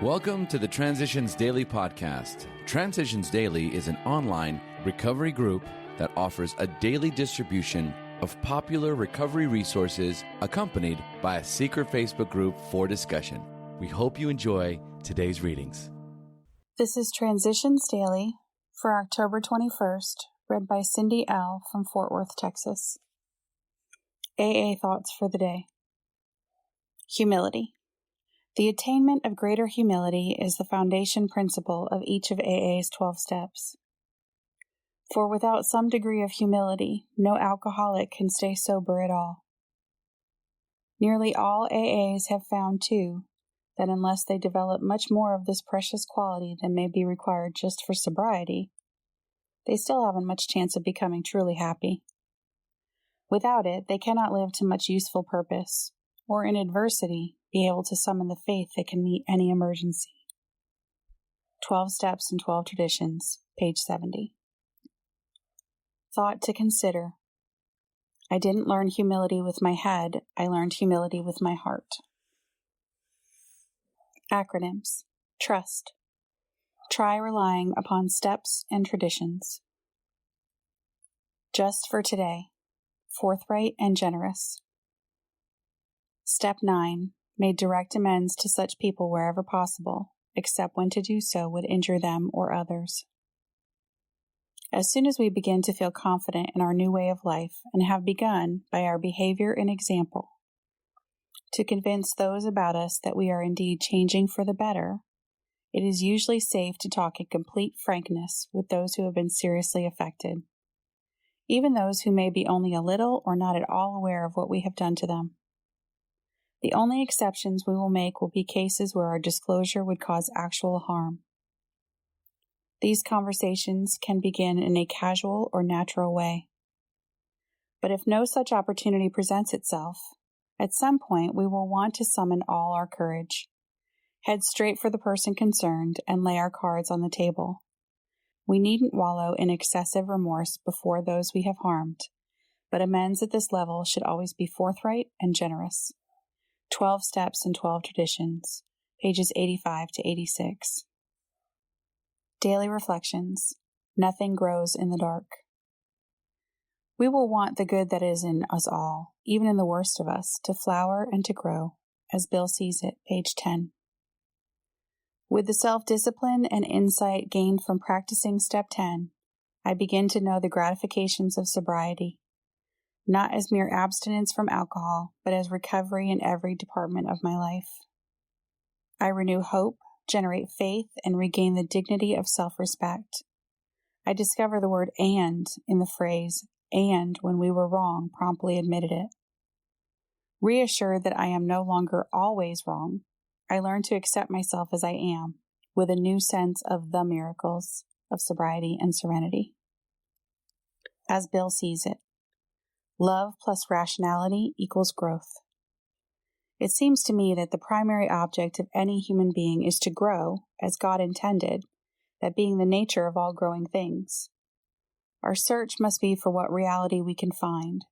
Welcome to the Transitions Daily podcast. Transitions Daily is an online recovery group that offers a daily distribution of popular recovery resources accompanied by a secret Facebook group for discussion. We hope you enjoy today's readings. This is Transitions Daily for October 21st, read by Cindy L. from Fort Worth, Texas. AA Thoughts for the Day. Humility. The attainment of greater humility is the foundation principle of each of AA's 12 steps. For without some degree of humility, no alcoholic can stay sober at all. Nearly all AAs have found, too, that unless they develop much more of this precious quality than may be required just for sobriety, they still haven't much chance of becoming truly happy. Without it, they cannot live to much useful purpose, or in adversity, be able to summon the faith that can meet any emergency. 12 Steps and 12 Traditions, page 70. Thought to consider. I didn't learn humility with my head, I learned humility with my heart. Acronyms. Trust. Try relying upon steps and traditions. Just for today. Forthright and generous. Step 9. Made direct amends to such people wherever possible, except when to do so would injure them or others. As soon as we begin to feel confident in our new way of life and have begun, by our behavior and example, to convince those about us that we are indeed changing for the better, it is usually safe to talk in complete frankness with those who have been seriously affected, even those who may be only a little or not at all aware of what we have done to them. The only exceptions we will make will be cases where our disclosure would cause actual harm. These conversations can begin in a casual or natural way. But if no such opportunity presents itself, at some point we will want to summon all our courage, head straight for the person concerned, and lay our cards on the table. We needn't wallow in excessive remorse before those we have harmed, but amends at this level should always be forthright and generous. 12 Steps and 12 Traditions, pages 85 to 86. Daily Reflections. Nothing grows in the dark. We will want the good that is in us all, even in the worst of us, to flower and to grow, as Bill sees it, page 10. With the self-discipline and insight gained from practicing Step 10, I begin to know the gratifications of sobriety, not as mere abstinence from alcohol, but as recovery in every department of my life. I renew hope, generate faith, and regain the dignity of self-respect. I discover the word "and" in the phrase, "and when we were wrong, promptly admitted it." Reassured that I am no longer always wrong, I learn to accept myself as I am, with a new sense of the miracles of sobriety and serenity. As Bill sees it, love plus rationality equals growth. It seems to me that the primary object of any human being is to grow, as God intended, that being the nature of all growing things. Our search must be for what reality we can find,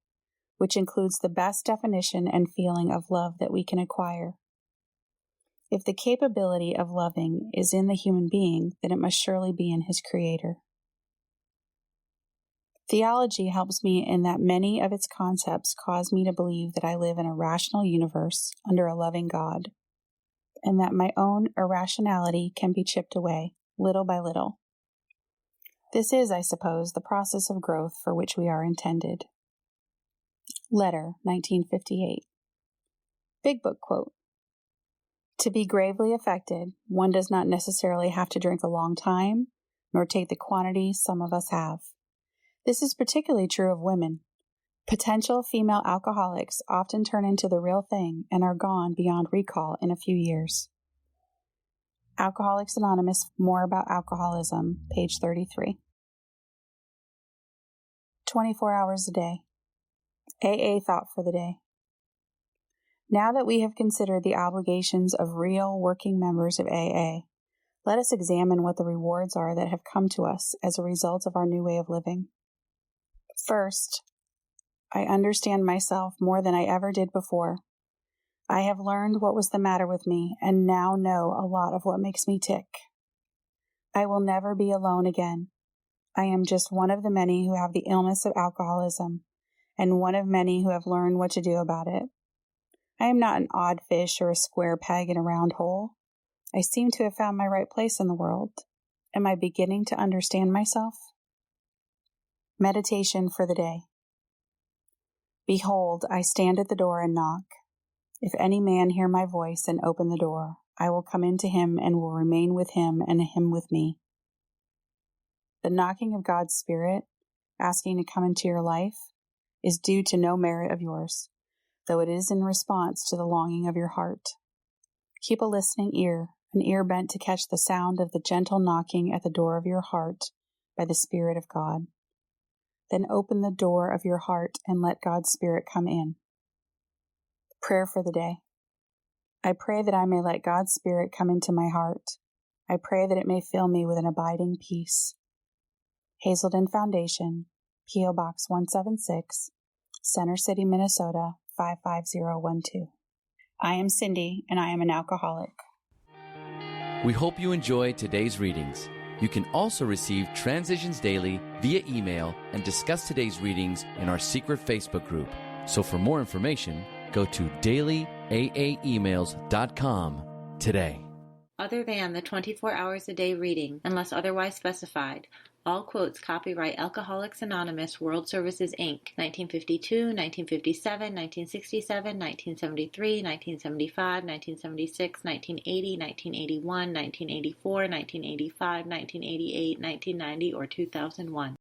which includes the best definition and feeling of love that we can acquire. If the capability of loving is in the human being, then it must surely be in his Creator. Theology helps me in that many of its concepts cause me to believe that I live in a rational universe under a loving God, and that my own irrationality can be chipped away, little by little. This is, I suppose, the process of growth for which we are intended. Letter, 1958. Big Book quote. To be gravely affected, one does not necessarily have to drink a long time, nor take the quantity some of us have. This is particularly true of women. Potential female alcoholics often turn into the real thing and are gone beyond recall in a few years. Alcoholics Anonymous, More About Alcoholism, page 33. 24 hours a day. AA Thought for the Day. Now that we have considered the obligations of real working members of AA, let us examine what the rewards are that have come to us as a result of our new way of living. First, I understand myself more than I ever did before. I have learned what was the matter with me and now know a lot of what makes me tick. I will never be alone again. I am just one of the many who have the illness of alcoholism and one of many who have learned what to do about it. I am not an odd fish or a square peg in a round hole. I seem to have found my right place in the world. Am I beginning to understand myself? Meditation for the day. Behold, I stand at the door and knock. If any man hear my voice and open the door, I will come into him and will remain with him and him with me. The knocking of God's Spirit, asking to come into your life, is due to no merit of yours, though it is in response to the longing of your heart. Keep a listening ear, an ear bent to catch the sound of the gentle knocking at the door of your heart by the Spirit of God. Then open the door of your heart and let God's Spirit come in. Prayer for the day. I pray that I may let God's Spirit come into my heart. I pray that it may fill me with an abiding peace. Hazelden Foundation, P.O. Box 176, Center City, Minnesota 55012. I am Cindy, and I am an alcoholic. We hope you enjoyed today's readings. You can also receive Transitions Daily via email and discuss today's readings in our secret Facebook group. So for more information, go to dailyaaemails.com today. Other than the 24 hours a day reading, unless otherwise specified, all quotes copyright Alcoholics Anonymous World Services, Inc., 1952, 1957, 1967, 1973, 1975, 1976, 1980, 1981, 1984, 1985, 1988, 1990, or 2001.